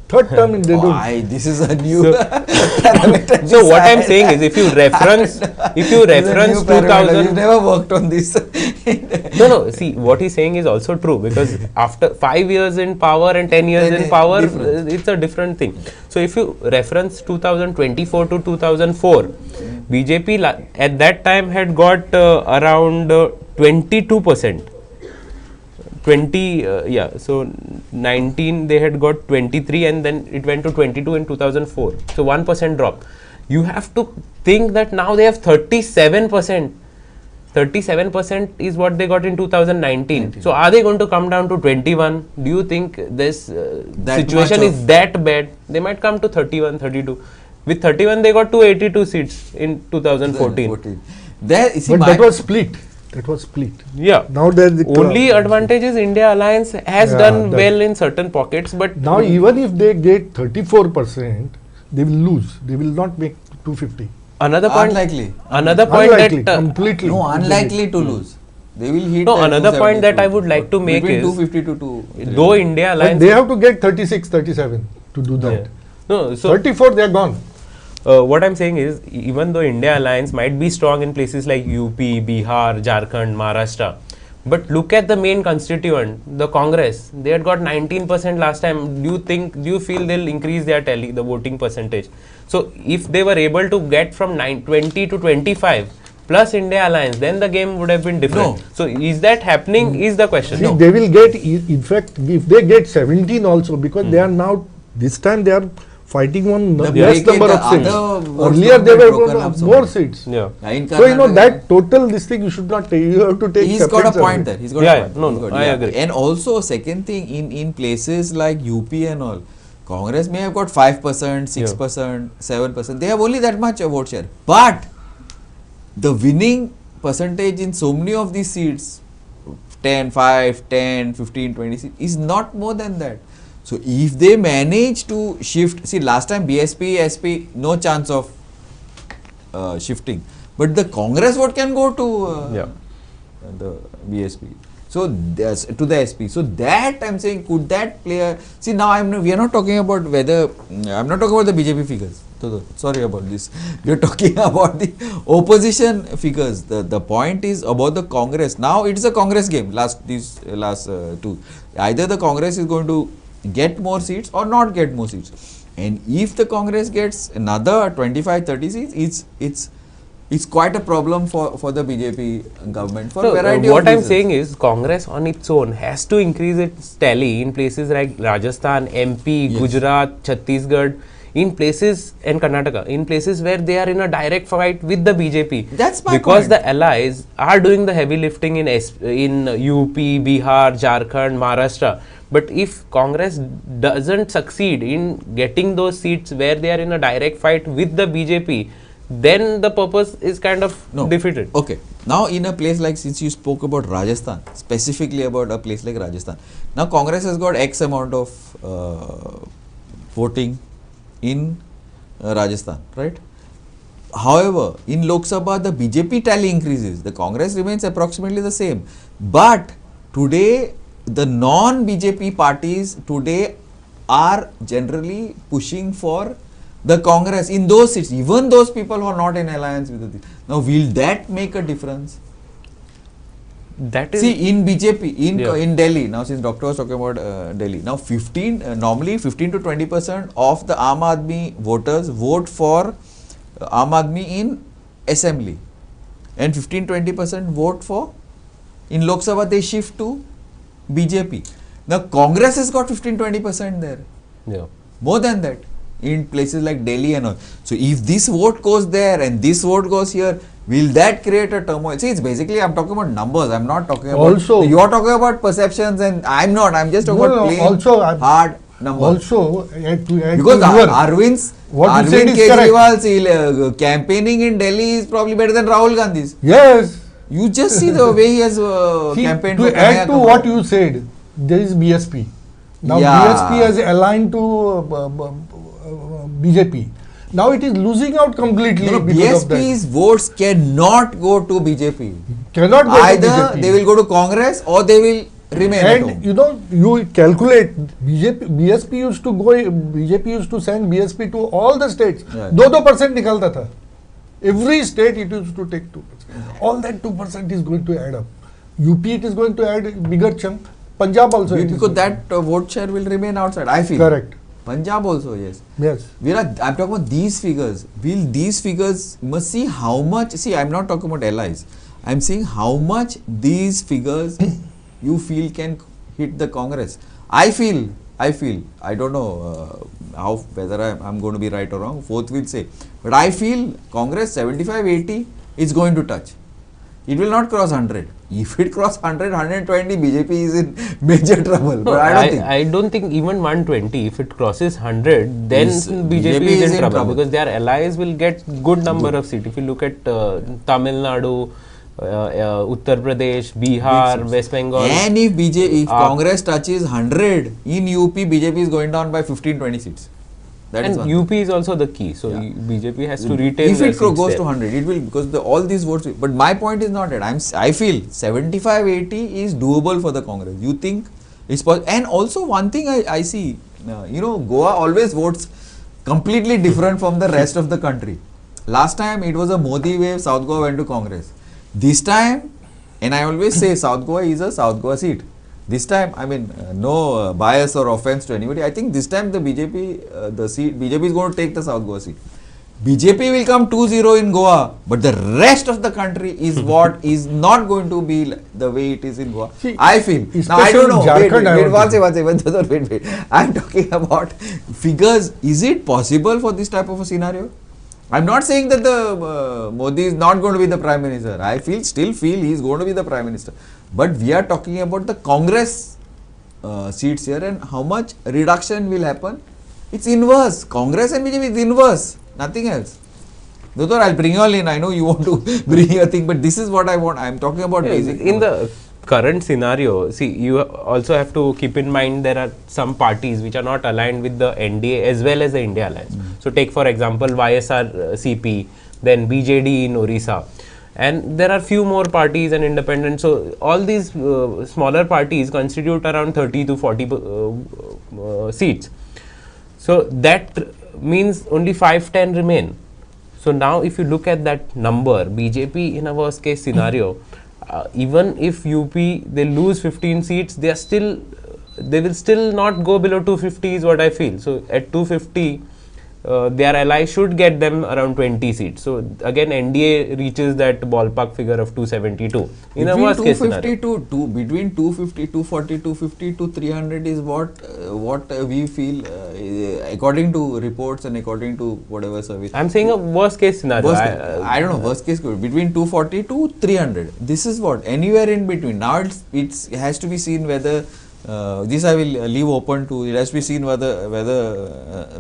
Third term they don't. Why? This is a new parameter. So what I'm saying is, if you reference This is a new parameter. You've 2000, never worked on this. no, see, what he's saying is also true, because after 5 years in power and 10 years Then in power, different. it's a different thing. So if you reference 2024 to 2004, BJP at that time had got around 22%. 20, so 19 they had got 23, and then it went to 22 in 2004. So 1% drop. You have to think that now they have 37%. 37% is what they got in 2019. So are they going to come down to 21? Do you think this situation much is that bad? They might come to 31, 32. With 31 they got 282 seats in 2014. There, you see, But that was split. That was split. Yeah. Now that the Only advantage is India Alliance has done well in certain pockets, but now even if they get 34%, they will lose. They will not make 250. another point, unlikely. another point Unlikely, that completely. No, unlikely to lose. They will hit. No, that another point that I 272. would like to make Between is, 250 to 2. though India But Alliance, they have to get 36, 37 to do that. no, so 34, they are gone. what I'm saying is, even though India Alliance might be strong in places like UP, Bihar, Jharkhand, Maharashtra, but look at the main constituent, the Congress. They had got 19% last time. Do you feel they'll increase their the voting percentage? So if they were able to get from 20 to 25 plus India Alliance, then the game would have been different. No. So is that happening is the question. See, they will get, in fact, if they get 17 also, because they are now, this time they are fighting on The less break number the of seats. other votes Earlier got they were broken going up to so more much. seats. Yeah. In So you know Karnataka- that total this thing you should not take. You have to take. He's got a separate point survey. there. He's got Yeah, a point. no, He's no, got- I agree. And also, second thing, in places like UP and all, Congress may have got 5%, 6%, 7%. They have only that much a vote share. But the winning percentage in so many of these seats, 10, 5, 10, 15, 20 seats, is not more than that. So if they manage to shift, see last time BSP, SP, no chance of shifting. But the Congress vote can go to the BSP. So to the SP. So that I'm saying, could that play a, see now we are not talking about whether, I'm not talking about the BJP figures. Sorry about this. We are talking about the opposition figures. The point is about the Congress. Now it is a Congress game. Last two. Either the Congress is going to get more seats or not get more seats. And if the Congress gets another 25-30 seats, it's quite a problem for the BJP government for So, variety of what I'm reasons. saying is, Congress on its own has to increase its tally in places like Rajasthan, MP, Yes. Gujarat, Chhattisgarh, in places, and Karnataka, in places where they are in a direct fight with the BJP. That's my because point. the allies are doing the heavy lifting in UP, Bihar, Jharkhand, Maharashtra. But if Congress doesn't succeed in getting those seats where they are in a direct fight with the BJP, then the purpose is kind of defeated. Okay. Now in a place like, since you spoke about Rajasthan, specifically about a place like Rajasthan, now Congress has got X amount of voting in Rajasthan, right? However, in Lok Sabha, the BJP tally increases. The Congress remains approximately the same. But today, the non-BJP parties today are generally pushing for the Congress in those seats, even those people who are not in alliance with the. Now, will that make a difference? That is, See, in BJP, Yeah. in Delhi, now since Doctor was talking about Delhi, now normally 15 to 20% of the Aam Aadmi voters vote for Aam Aadmi in assembly, and 15-20% vote for, in Lok Sabha they shift to BJP. Now Congress has got 15-20% there, yeah. more than that. in places like Delhi and all. So if this vote goes there and this vote goes here, will that create a turmoil? See, it's basically, I'm talking about numbers. I'm not talking about. Also, you're talking about perceptions, and I'm not. I'm just talking about plain hard numbers. Also, Because Arvind Kejriwal's campaigning in Delhi is probably better than Rahul Gandhi's. Yes. You just see the way he has campaigned. To add to what you said, there is BSP. Now BSP has aligned to BJP. Now it is losing out completely. because BSP's votes cannot go to BJP. Cannot go Either to BJP. they will go to Congress or they will remain at home. And you know, you calculate BSP used to go. BJP used to send BSP to all the states. Right. 2% निकलता था. Every state it used to take 2%. All that 2% is going to add up. UP it is going to add bigger chunk. Punjab also. Because that vote share will remain outside, I feel. Correct. Punjab also, yes. Yes. I'm talking about these figures. Will these figures, must see how much, see, I'm not talking about allies. I'm saying how much these figures you feel can hit the Congress. I feel, I don't know how, whether I'm going to be right or wrong, fourth will say. But I feel Congress 75-80 is going to touch. It will not cross 100. If it cross 100, 120, BJP is in major trouble. But I don't think even 120. If it crosses 100, then BJP is in trouble because their allies will get good number of seats. If you look at Tamil Nadu, Uttar Pradesh, Bihar, West Bengal. And if Congress touches 100 in UP, BJP is going down by 15-20 seats. That and UP is also the key. So BJP has to retain. If it goes to 100, it will, because all these votes. But my point is not that. I feel 75-80 is doable for the Congress. You think it's possible? And also one thing I see, Goa always votes completely different from the rest of the country. Last time it was a Modi wave. South Goa went to Congress. This time, and I always say South Goa is a South Goa seat. This time, I mean, no bias or offense to anybody. I think this time the BJP, BJP is going to take the South Goa seat. BJP will come 2-0 in Goa, but the rest of the country is what is not going to be the way it is in Goa. See, I feel. Now, I don't know. Wait. I'm talking about figures. Is it possible for this type of a scenario? I'm not saying that the Modi is not going to be the Prime Minister. I still feel he is going to be the Prime Minister. But we are talking about the Congress seats here and how much reduction will happen. It's inverse. Congress and BJP is inverse. Nothing else. Doctor, I'll bring you all in. I know you want to bring your thing, but this is what I want. I'm talking about basic. In the current scenario, see, you also have to keep in mind there are some parties which are not aligned with the NDA as well as the India Alliance. So take for example YSR CP, then BJD in Orissa. And there are few more parties and independents. So all these smaller parties constitute around 30 to 40 seats. So that means only 5-10 remain. So now if you look at that number, BJP in a worst case scenario, even if UP they lose 15 seats, they will still not go below 250 is what I feel. So at 250, their ally should get them around 20 seats. So again, NDA reaches that ballpark figure of 272. In a worst case scenario. Between 250, 240, 250 to 300 is what we feel according to reports and according to whatever service. I'm saying a worst case scenario. I don't know, worst case between 240 to 300. This is what, anywhere in between. Now it has to be seen whether this I will leave open to. It has to be seen whether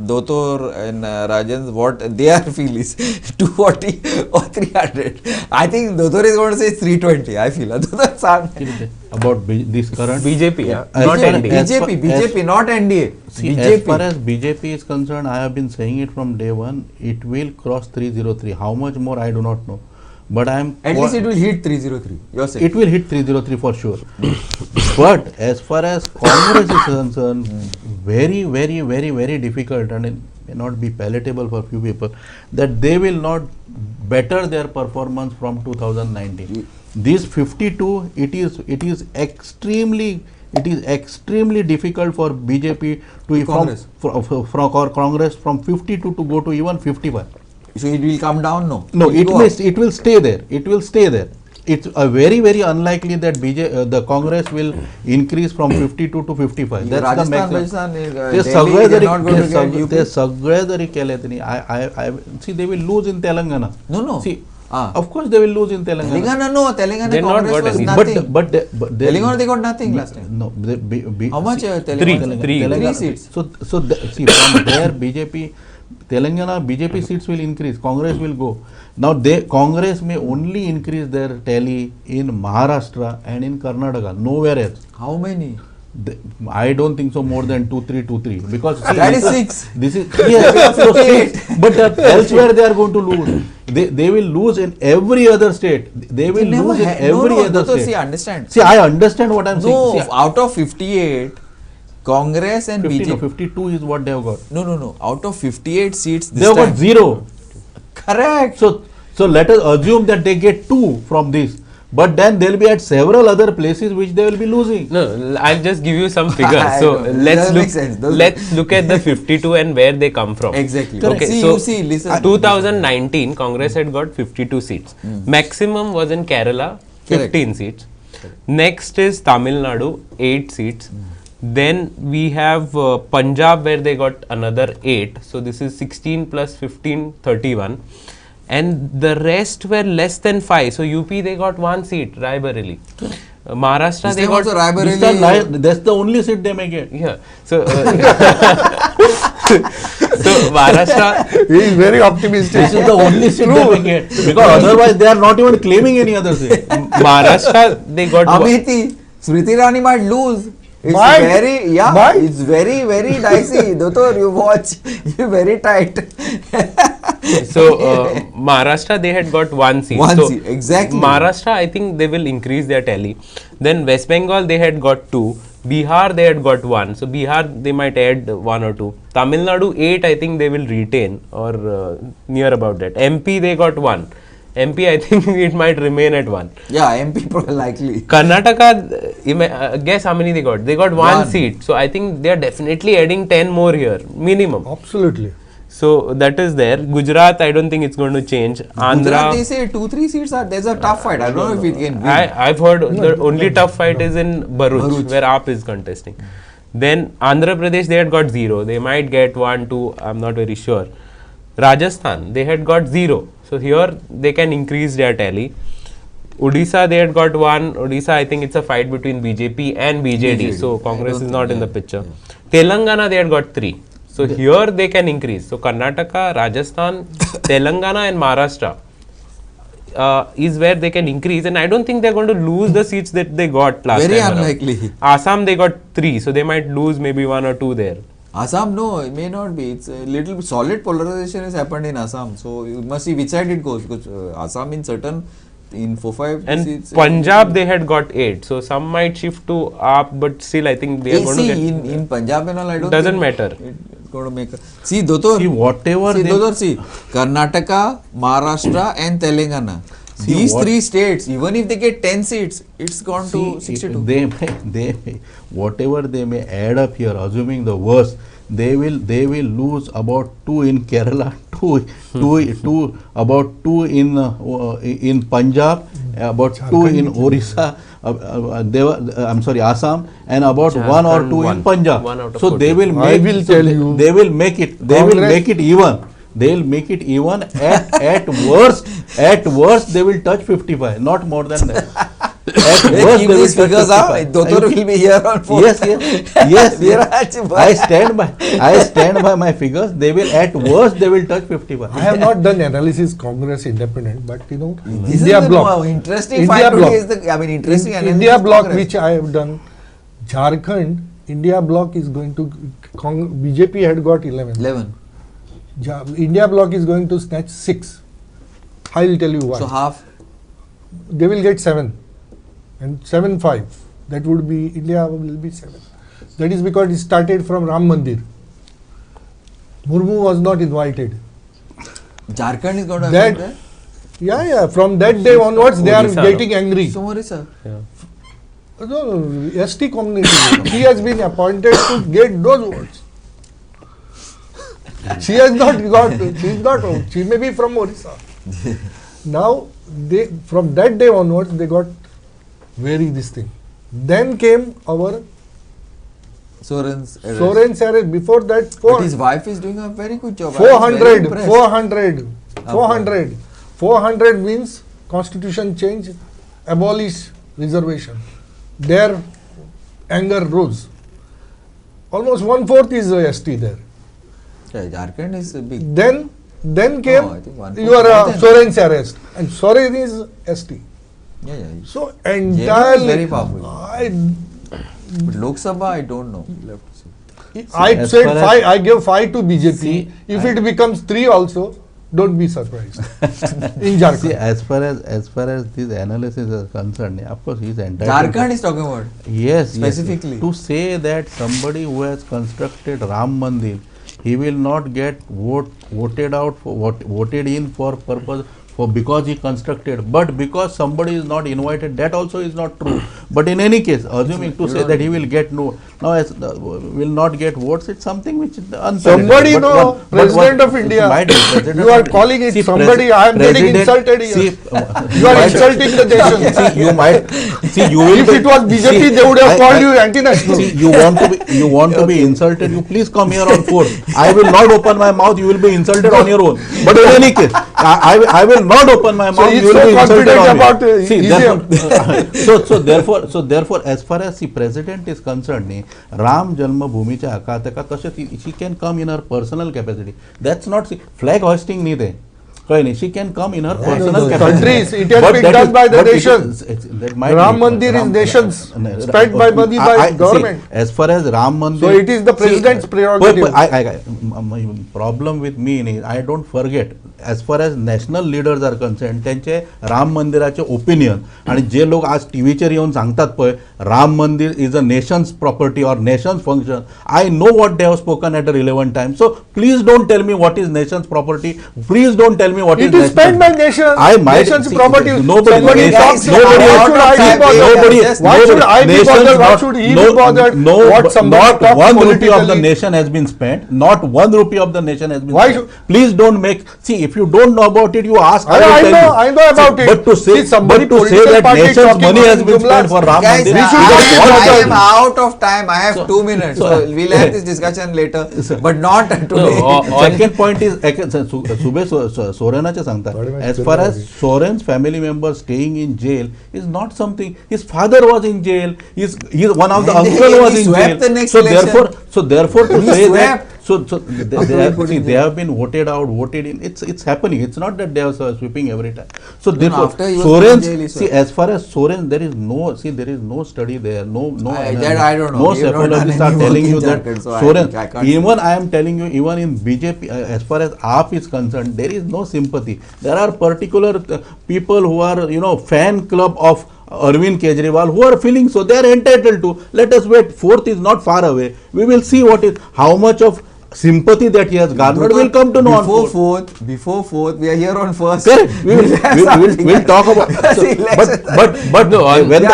Dotor and Rajan what their feel is 240 or 300. I think Dotor is going to say 320. I feel about this current BJP, not NDA. BJP, not NDA. See, as far as BJP is concerned, I have been saying it from day one. It will cross 303. How much more I do not know. But at least it will hit 303. You're saying it will hit 303 for sure. But as far as Congress is concerned, very, very, very, very difficult, and it may not be palatable for few people that they will not better their performance from 2019. This 52, it is extremely difficult for BJP to from Congress from 52 to go to even 55. So it will come down, no? No, it will stay there. It will stay there. it's very unlikely that the Congress will increase from 52 to 55. That's the maximum. They सगळे केले त्यांनी. I see they will lose in Telangana. No. See, of course they will lose in Telangana. Telangana Congress was nothing. But Telangana they got nothing last time. No, How much Telangana? Three seats. So see, from there BJP, Telangana BJP seats will increase. Congress will go. Now Congress may only increase their tally in Maharashtra and in Karnataka, nowhere else. How many? I don't think so more than 2-3 because see, that is 6. This is yes, so but elsewhere they are going to lose. They will lose in every other state. They will lose in every other state. See, understand. See, I understand what I am saying. No, See, out of 58, Congress and 50, BJP. no, 52 is what they have got. No. Out of 58 seats, They have got 0. Correct. So let us assume that they get 2 from this. But then they will be at several other places which they will be losing. No, I'll just give you some figures. So let's look at the 52 and where they come from. Exactly. Okay, See, listen. 2019, Congress had got 52 seats. Maximum was in Kerala, 15 seats. Next is Tamil Nadu, 8 seats. Then we have Punjab where they got another 8. So this is 16 plus 15, 31. And the rest were less than 5. So UP they got 1 seat, Raebareli. Maharashtra they got that's the only seat they may get. Yeah. So Maharashtra He is very optimistic. This is the only seat they may get because otherwise they are not even claiming any other seat. Maharashtra they got Amiti, Smriti Irani might lose. It's it's very dicey. Doctor, you watch. You're very tight. So Maharashtra they had got 1 seat. One seat, exactly. Maharashtra I think they will increase their tally. Then West Bengal they had got 2. Bihar they had got 1. So Bihar they might add 1 or 2. Tamil Nadu 8 I think they will retain or near about that. MP they got 1. MP I think it might remain at 1. Yeah, MP probably likely. Karnataka, guess how many they got? They got 1 seat. So I think they are definitely adding 10 more here, minimum. Absolutely. So that is there. Gujarat, I don't think it's going to change. Andhra, Gujarat, they say 2-3 seats are. There's a tough fight. I don't know if it can win. I've heard the only tough fight is in Bharuch, where AAP is contesting. Then Andhra Pradesh, they had got 0. They might get 1, 2. I'm not very sure. Rajasthan, they had got 0. So here they can increase their tally. Odisha, they had got 1. Odisha, I think it's a fight between BJP and BJD. So Congress is not in the picture. Telangana, they had got 3. So here they can increase. So Karnataka, Rajasthan, Telangana and Maharashtra is where they can increase. And I don't think they're going to lose the seats that they got last time. Very unlikely. Assam, they got 3. So they might lose maybe 1 or 2 there. Assam, no, it may not be. It's a little solid polarization has happened in Assam. So you must see which side it goes because Assam in 4-5 and seats. Punjab they had got 8. So some might shift to AAP, but still I think they are going to get. In Punjab and all, I don't doesn't think matter. It's going to make a. See, Dotor. See, whatever See, Karnataka, Maharashtra and Telangana. These 3 states, even if they get 10 seats, it's gone to 62. They may, whatever they may add up here, assuming the worst, they will lose about 2 in Kerala, 2 about 2 in Punjab, about 2 in Orissa, Assam, and about 1 or 2 in Punjab. So they will make. I will tell you. They will make it. They will make it even. They will make it even. At worst, they will touch 55, not more than that. At worst, keep they these will figures touch up. 55. Doctor will be here on phone. Yes. I stand by my figures. They will at worst they will touch 55. I have not done analysis Congress independent, but This India is block. Interesting India fight block. today is the. I mean, interesting analysis. India block, Congress. which I have done, Jharkhand, India block is going to. BJP had got 11. 11. India block is going to snatch 6. I will tell you why. So half. They will get 7 and 7-5. That would be India will be 7. That is because it started from Ram Mandir. Murmu was not invited. Jharkhand is going to That- affect that. Yeah. From that day onwards, they are Odisha. getting angry. So Orissa. No, ST community. She has been appointed to get those votes. She has not got. She is not. She may be from Orissa. Now they, from that day onwards, they got very this thing. Then came our Soren's arrest. Soren's arrest. Before that, But his wife is doing a very good job. I was very 400, impressed. 400 means constitution change, abolish reservation. Their anger rose. Almost 1/4 is ST there. Yeah, Jharkhand is big. Then came I think 1/4 your more than- Soren's arrest, and Soren is ST. Yeah, yeah. So JNU is entirely, very powerful. I But Lok Sabha, I don't know. We'll have to see. I as said far as- five. I give 5 to BJP. See, If it becomes 3 also, don't be surprised. In See, Jharkhand, as far as this analysis is concerned, of course, he is entitled. Jharkhand is talking about. Yes, specifically. Yes. To say that somebody who has constructed Ram Mandir, he will not get voted out for voted in for purpose for because he constructed, but because somebody is not invited, that also is not true. But in any case, assuming to say that he will get will not get votes, it's something which is unfair. somebody, President of India. You are calling it somebody. I am getting insulted here. You are insulting the nation. See, you might see you will. If it was BJP, they would have called you anti-national. See, you want to be insulted. You please come here on 4th. I will not open my mouth. You will be insulted on your own. But in any case, I will not open my mouth. he's You will so be insulted confident on me. about See, so therefore, as far as the president is concerned, Ram Janmabhumiच्या हकातका तसे she can come in her personal capacity. That's not flag hoisting नाही ते. She can come in her personal capacity. Countries, it has But been that done is- by the but it nations. that might Ram be- Mandir is nations, spent by money by government. See, as far as Ram Mandir, So it is the president's prerogative. my problem with me is I don't forget. As far as national leaders are concerned, त्यांचे राम मंदिराचे opinion आणि जे लोक आज टीव्हीचेर येऊन सांगतात पळय Ram Mandir is a nation's property और nation's function, I know what they have spoken at a relevant time. So please don't tell me what is nation's property. Please don't tell me what It is spent by nations. I might nations see, property. nobody Somebody guys, talks. nobody- Why should I be bothered? nobody, Why should I be nations bothered? Why not- should he no, be bothered? No, What somebody not talks 1 rupee of the politically? nation has been spent. Not 1 rupee of the nation has been Why spent. should- Please don't make. See, if you don't know about it, you ask. I will know, tell you. I know about See, it. But to say, See, somebody but to say political that party nation's talking money has about been spent jumlas. for Ram Guys, Mandir. we should not be I bothered. am out of time. I have 2 minutes. So we'll have this discussion later, but not today. Second point is Sube Sorenaचे सांगतात. As far as Soren's family members staying in jail is not something. His father was in jail. He's one of the And uncle he was in swept jail. the next So election. therefore to He say that. swept. So they have been voted out, voted in. It's happening. It's not that they are sweeping every time. So therefore, after he was in jail, he Soren's, see, swept. as far as Soren, there is no study there. No. That I don't know. No We have not done psychologists any are telling work you in that Jharkhand, so Soren. I can't Even I am telling you, even in BJP, as far as AAP is concerned, there is no sympathy. There are particular people who are, fan club of Arvind Kejriwal who are feeling so. They are entitled to. Let us wait. 4th is not far away. We will see how much of sympathy that he has garnered will come to know on Before 4th, we are here on 1st. Correct. We'll talk about. But no, when the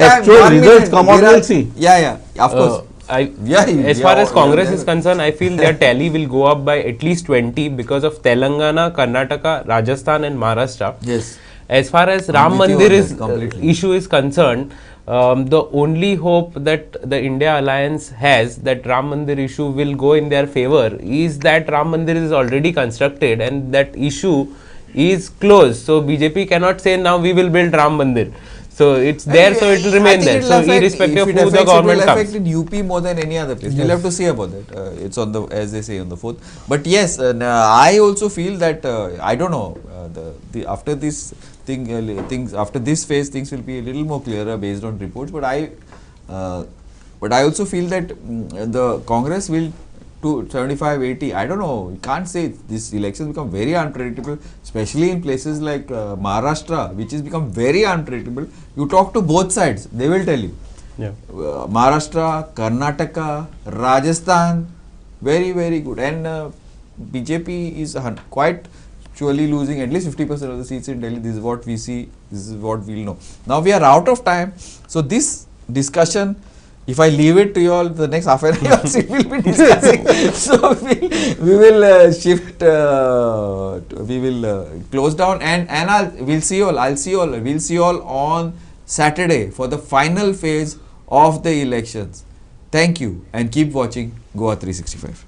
actual results come out, we'll see. Yeah, of course. As far as Congress is concerned, I feel their tally will go up by at least 20 because of Telangana, Karnataka, Rajasthan and Maharashtra. Yes. As far as Ram with you Mandir on this completely. issue is concerned, the only hope that the India alliance has that Ram Mandir issue will go in their favor is that Ram Mandir is already constructed and that issue is closed. So BJP cannot say now we will build Ram Mandir. So it's there, so it will remain there. So irrespective of who the government it will affect comes. in UP more than any other place. We'll have to see about that. It's on the, as they say, on the 4th. But yes, I also feel that I don't know. After this things after this phase, things will be a little more clearer based on reports. But I also feel that the Congress will to 75, 80. I don't know. You can't say this election become very unpredictable, especially in places like Maharashtra, which has become very unpredictable. You talk to both sides, they will tell you. Yeah. Maharashtra, Karnataka, Rajasthan, very, very good. And BJP is quite surely losing at least 50% of the seats in Delhi. This is what we see. This is what we'll know. Now we are out of time. So this discussion If I leave it to you all, the next half an hour we will be discussing. So we will shift. We will close down, and we'll see you all. We'll see you all on Saturday for the final phase of the elections. Thank you, and keep watching Goa 365.